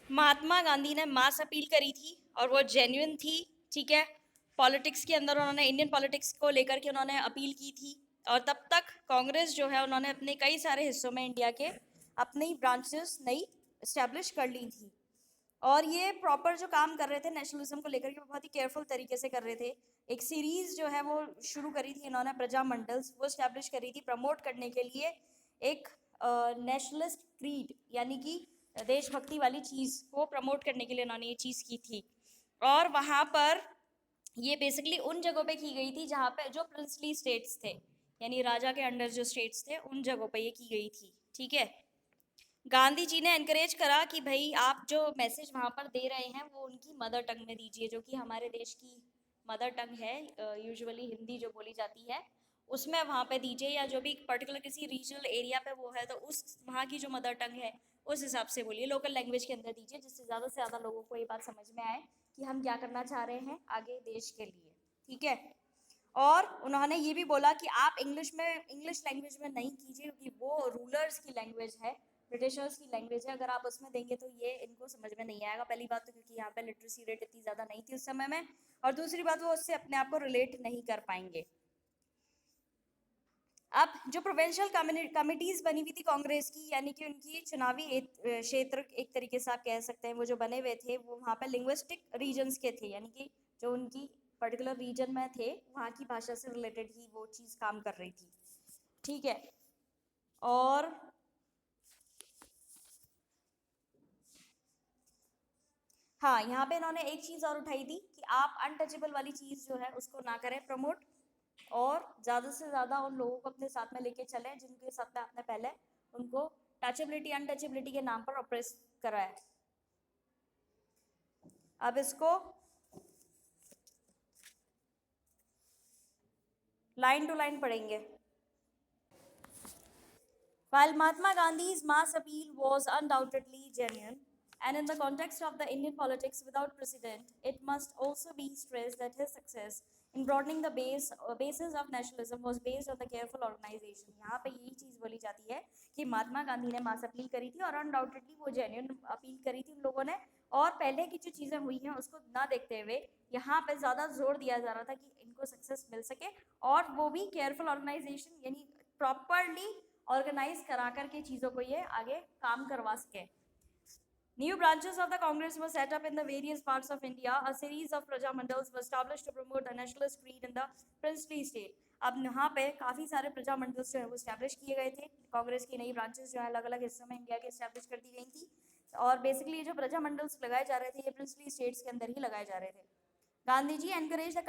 महात्मा गांधी ने mass appeal करी थी और वो जेन्युइन थी, ठीक है। पॉलिटिक्स के अंदर उन्होंने इंडियन पॉलिटिक्स को लेकर के उन्होंने अपील की थी। और तब तक कांग्रेस जो है उन्होंने अपने कई सारे हिस्सों में इंडिया के अपनी ब्रांचेस नई इस्टेब्लिश कर ली थी। और ये प्रॉपर जो काम कर रहे थे नेशनलिज्म को लेकर के, बहुत ही केयरफुल तरीके से कर रहे थे। एक सीरीज जो है वो शुरू करी थी इन्होंने, प्रजा मंडल्स, वो स्टैब्लिश करी थी प्रमोट करने के लिए एक नेशनलिस्ट क्रीड, यानी कि देशभक्ति वाली चीज़ को प्रमोट करने के लिए इन्होंने ये चीज़ की थी। और वहाँ पर ये बेसिकली उन जगहों पे की गई थी जहाँ पे जो प्रिंसली स्टेट्स थे, यानी राजा के अंडर जो स्टेट्स थे उन जगहों पे ये की गई थी, ठीक है। गांधी जी ने एनकरेज करा कि भाई आप जो मैसेज वहाँ पर दे रहे हैं वो उनकी मदर टंग में दीजिए, जो कि हमारे देश की मदर टंग है, यूजुअली हिंदी जो बोली जाती है उसमें वहाँ पे दीजिए, या जो भी पर्टिकुलर किसी रीजनल एरिया पे वो है तो उस वहाँ की जो मदर टंग है उस हिसाब से बोलिए, लोकल लैंग्वेज के अंदर दीजिए, जिससे ज़्यादा से ज़्यादा लोगों को ये बात समझ में आए कि हम क्या करना चाह रहे हैं आगे देश के लिए, ठीक है। और उन्होंने ये भी बोला कि आप इंग्लिश लैंग्वेज में नहीं कीजिए, क्योंकि वो रूलर्स की लैंग्वेज है, ब्रिटिशर्स की लैंग्वेज है। अगर आप उसमें देंगे तो ये इनको समझ में नहीं आएगा, पहली बात तो क्योंकि यहाँ पे लिटरेसी रेट इतनी ज़्यादा नहीं थी उस समय में, और दूसरी बात वो उससे अपने आप को रिलेट नहीं कर पाएंगे। अब जो प्रोविंशियल कमिटीज बनी हुई थी कांग्रेस की, यानी कि उनकी चुनावी क्षेत्र एक तरीके से आप कह सकते हैं, वो जो बने हुए थे वो वहाँ पे लिंग्विस्टिक रीजन्स के थे, यानी कि जो उनकी पर्टिकुलर रीजन में थे वहाँ की भाषा से रिलेटेड ही वो चीज़ काम कर रही थी, ठीक है। और हाँ, यहाँ पे इन्होंने एक चीज़ और उठाई थी कि आप अनटचेबल वाली चीज़ जो है उसको ना करें प्रमोट, और ज़्यादा से ज़्यादा उन लोगों को अपने साथ में लेके चलें जिनके साथ में आपने पहले उनको टचेबिलिटी अनटचेबिलिटी के नाम पर ऑपरेस करा है। अब इसको लाइन टू लाइन पढ़ेंगे। While Mahatma Gandhi's mass appeal was undoubtedly genuine, and in the context of the Indian politics without precedent, it must also be stressed that his success in broadening the basis of nationalism was based on the careful organization. यहाँ पे यही चीज़ बोली जाती है कि महात्मा गांधी ने mass appeal करी थी और अनडाउटेडली वो जेन्युइन अपील करी थी उन लोगों ने, और पहले की जो चीज़ें हुई हैं उसको ना देखते हुए यहाँ पे ज़्यादा जोर दिया जा रहा था कि इनको सक्सेस मिल सके, और वो भी केयरफुल ऑर्गेनाइजेशन, यानी प्रॉपरली ऑर्गेनाइज करा करके चीज़ों को ये आगे काम करवा सके। New branches of the Congress were set up in the various parts of India. A series of Praja Mandals were established to promote the nationalist creed in the princely state. अब यहाँ पे काफ़ी सारे प्रजा मंडल्स जो है वो स्टैब्लिश किए गए थे। कांग्रेस की नई ब्रांचेस जो है अलग अलग हिस्सों में इंडिया के स्टैब्लिश कर दी गई थी, और बेसिकली जो प्रजा मंडल्स लगाए जा रहे थे ये प्रिंसली स्टेट्स के अंदर ही लगाए जा रहे थे। Gandhi ji encourage the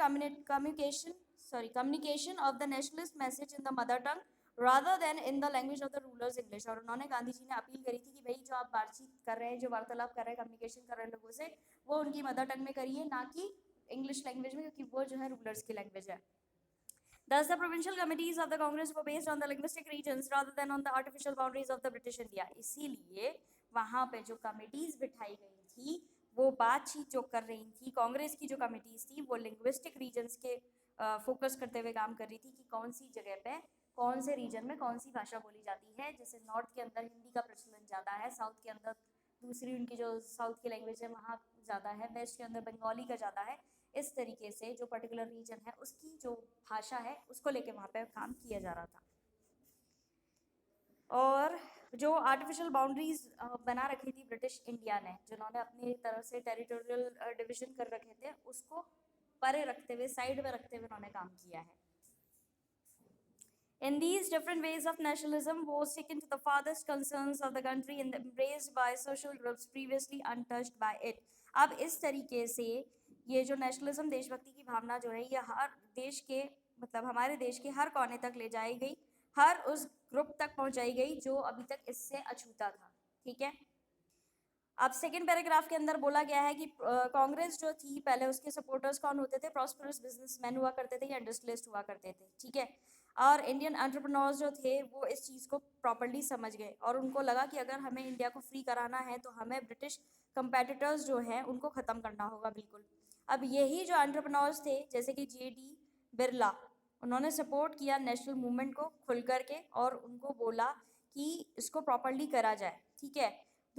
communication of the nationalist message in the mother tongue rather than in the language of the rulers English। और उन्होंने गांधी जी ने अपील करी थी कि भाई जो आप बातचीत कर रहे हैं, जो वार्तालाप कर रहे हैं, कम्युनिकेशन कर रहे हैं लोगों से, वो उनकी मदर टंग में करिए, ना कि इंग्लिश लैंग्वेज में, क्योंकि वो जो है रूलर्स की लैंग्वेज है। Thus, the provincial committees of the Congress were based on the linguistic regions rather than on the artificial boundaries of the British India। इसीलिए वहाँ पे जो कमिटीज बिठाई गई थी वो बातचीत जो कर रही थी, कांग्रेस की जो कमिटीज थी वो लिंग्विस्टिक रीजन्स के फोकस करते हुए काम कर रही थी कि कौन सी जगह पे कौन से रीजन में कौन सी भाषा बोली जाती है। जैसे नॉर्थ के अंदर हिंदी का प्रचलन ज़्यादा है, साउथ के अंदर दूसरी उनकी जो साउथ की लैंग्वेज है वहाँ ज़्यादा है, वेस्ट के अंदर बंगाली का ज़्यादा है। इस तरीके से जो पर्टिकुलर रीजन है उसकी जो भाषा है उसको लेके वहाँ पे काम किया जा रहा था। और जो आर्टिफिशियल बाउंड्रीज बना रखी थी ब्रिटिश इंडिया ने, जिन्होंने अपनी तरफ से टेरिटोरियल डिवीजन कर रखे थे, उसको परे रखते हुए, साइड में रखते हुए उन्होंने काम किया है। In these different ways of nationalism was taken to the farthest concerns of the country and embraced by social groups previously untouched by it। अब इस तरीके से ये जो नेशनलिज्म, देशभक्ति की भावना जो है, ये हर देश के, मतलब हमारे देश के हर कोने तक ले जाई गई, हर उस ग्रुप तक पहुंचाई गई जो अभी तक इससे अछूता था, ठीक है। अब सेकेंड पैराग्राफ के अंदर बोला गया है कि कांग्रेस जो थी पहले उसके सपोर्टर्स कौन होते थे, प्रॉस्परस बिजनेसमैन हुआ करते थे या इंडस्ट्रियलिस्ट हुआ करते थे, ठीक है। और इंडियन एंटरप्रेन्योर्स जो थे वो इस चीज़ को प्रॉपर्ली समझ गए और उनको लगा कि अगर हमें इंडिया को फ्री कराना है तो हमें ब्रिटिश कंपेटिटर्स जो हैं उनको ख़त्म करना होगा, बिल्कुल। अब यही जो एंटरप्रेन्योर्स थे जैसे कि JD बिरला, उन्होंने सपोर्ट किया नेशनल मूवमेंट को खुल करके और उनको बोला कि इसको प्रॉपर्ली करा जाए, ठीक है।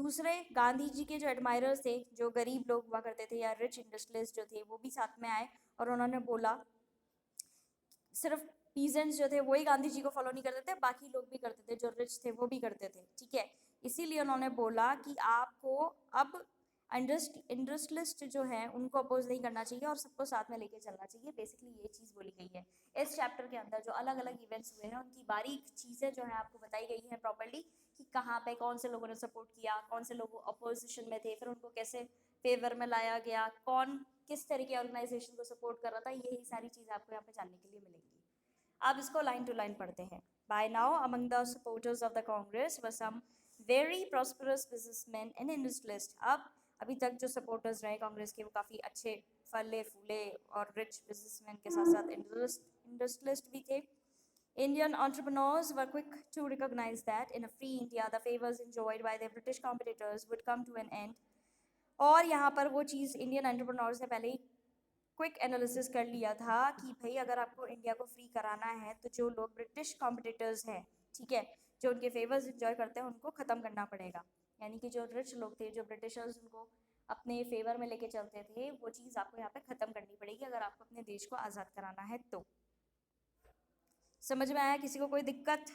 दूसरे गांधी जी के जो एडमायरर्स थे, जो गरीब लोग हुआ करते थे या रिच इंडस्ट्रियलिस्ट जो थे, वो भी साथ में आए और उन्होंने बोला, सिर्फ पीजेंट्स जो थे वही गांधी जी को फॉलो नहीं करते थे, बाकी लोग भी करते थे, जो रिच थे वो भी करते थे, ठीक है। इसीलिए उन्होंने बोला कि आपको अब इंडस्ट्रियलिस्ट जो है उनको अपोज नहीं करना चाहिए और सबको साथ में लेके चलना चाहिए। बेसिकली ये चीज़ बोली गई है इस चैप्टर के अंदर। जो अलग अलग इवेंट्स हुए हैं उनकी बारीक चीज़ें जो है आपको बताई गई हैं प्रॉपर्ली, कि कहाँ पे कौन से लोगों ने सपोर्ट किया, कौन से लोग अपोजिशन में थे, फिर उनको कैसे फेवर में लाया गया, कौन किस तरह के ऑर्गेनाइजेशन को सपोर्ट कर रहा था, यही सारी चीज़ें आपको यहाँ पे जानने के लिए मिलेंगी। अब इसको लाइन टू लाइन पढ़ते हैं। By now, among the supporters of the Congress were some very prosperous businessmen and industrialists. अब अभी तक जो सपोर्टर्स रहे कांग्रेस के वो काफ़ी अच्छे फले फूले और रिच बिजनेसमैन के साथ साथ इंडस्ट्रियलिस्ट भी थे। Indian entrepreneurs were quick to recognize that in a free India, the favors enjoyed by their British competitors would come to an end. और यहाँ पर वो चीज़ इंडियन एंटरप्रेन्योर्स ने पहले ही क्विक एनालिसिस कर लिया था कि भाई अगर आपको इंडिया को फ्री कराना है तो जो लोग ब्रिटिश कॉम्पिटिटर्स हैं, ठीक है, जो उनके फेवर्स इंजॉय करते हैं उनको ख़त्म करना पड़ेगा। यानी कि जो रिच लोग थे, जो ब्रिटिशर्स उनको अपने फेवर में लेके चलते थे, वो चीज़ आपको यहाँ पे ख़त्म करनी पड़ेगी अगर आपको अपने देश को आज़ाद कराना है तो। समझ में आया किसी को कोई दिक्कत?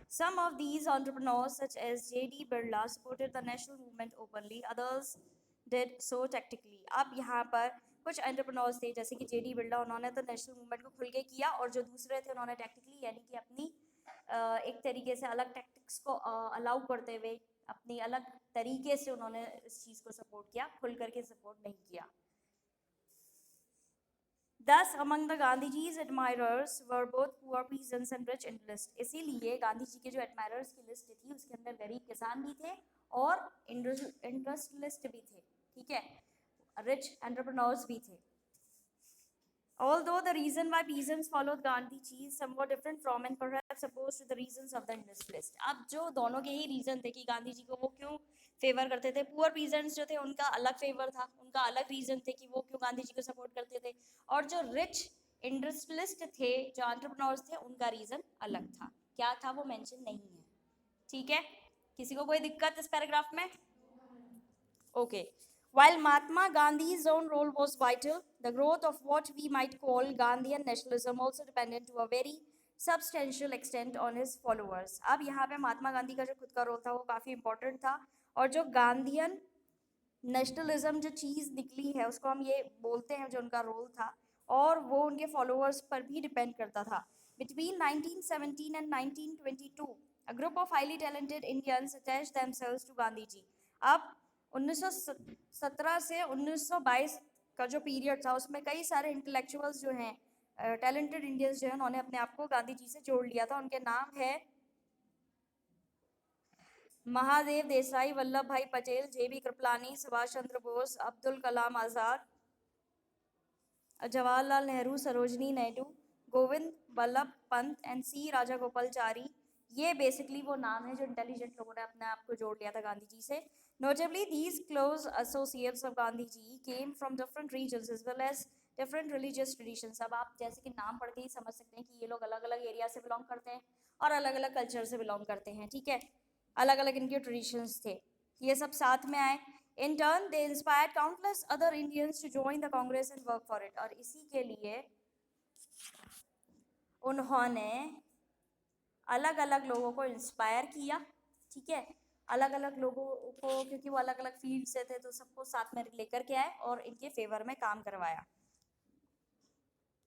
Some of these entrepreneurs, such as J.D. Birla, supported the national movement openly. Others did so tactically. अब यहाँ पर कुछ एंटरप्रेन्योर्स थे जैसे कि जेडी बिरला, उन्होंने तो नेशनल मूवमेंट को खुल के किया, और जो दूसरे थे उन्होंने टैक्टिकली यानी कि अपनी एक तरीके से अलग टैक्टिक्स को अलाउ करते हुए अपनी अलग तरीके से उन्होंने इस चीज़ को सपोर्ट किया, खुल करके सपोर्ट नहीं किया। Thus, among the Gandhiji's admirers were both poor peasants and rich industrialists. इसीलिए गांधी जी के जो admirers की लिस्ट थी उसके अंदर गरीब किसान भी थे और इंडस्ट्रियलिस्ट भी थे, ठीक है, रिच एंटरप्रेन्योर्स भी थे। Although the reason why peasants followed Gandhi is somewhat different from and perhaps opposed to the reasons of the industrialists. अब जो दोनों के ही रीजन थे कि गांधी जी को वो क्यों फेवर करते थे, पुअर पीजेंट्स जो थे उनका अलग फेवर था, उनका अलग रीजन थे कि वो क्यों गांधी जी को सपोर्ट करते थे, और जो रिच इंडस्ट्रियलिस्ट थे, जो एंटरप्रेन्योर्स थे, उनका रीजन अलग था। क्या था वो मेंशन नहीं है, ठीक है। किसी को कोई दिक्कत इस पैराग्राफ में? Okay. While Mahatma Gandhi's own role was vital, the growth of what we might call Gandhian nationalism also depended to a very substantial extent on his followers. अब यहाँ पे महात्मा गांधी का जो खुद का रोल था वो काफ़ी important था, और जो गांधीयन नेशनलिज्म जो चीज़ निकली है उसको हम ये बोलते हैं जो उनका रोल था, और वो उनके फॉलोअर्स पर भी डिपेंड करता था। Between 1917 and 1922, a group of highly talented Indians attached themselves to Gandhi ji. अब 1917 से 1922 का जो पीरियड था उसमें कई सारे इंटेलेक्चुअल्स जो हैं, टैलेंटेड इंडियंस जो हैं, उन्होंने अपने आप को गांधी जी से जोड़ लिया था। उनके नाम है महादेव देसाई, वल्लभ भाई पटेल, जेबी कृपलानी, सुभाष चंद्र बोस, अब्दुल कलाम आज़ाद, जवाहरलाल नेहरू, सरोजनी नायडू, गोविंद बल्लभ पंत एंड सी राजागोपालचारी। ये बेसिकली वो नाम है जो इंटेलिजेंट लोगों ने अपने आप को जोड़ लिया था गांधी जी से। Notably, these close associates of Gandhi ji came from different regions as well as different religious traditions. अब आप जैसे कि नाम पढ़ के ही समझ सकते हैं कि ये लोग अलग अलग एरिया से बिलोंग करते हैं और अलग अलग कल्चर से बिलोंग करते हैं, ठीक है, अलग अलग इनके ट्रेडिशंस थे, ये सब साथ में आए। In turn, they inspired countless other Indians to join the Congress and work for it. और इसी के लिए उन्होंने अलग अलग लोगों को इंस्पायर किया, ठीक है, अलग अलग लोगों को, क्योंकि वो अलग अलग फील्ड से थे तो सबको साथ में लेकर के आए और इनके फेवर में काम करवाया।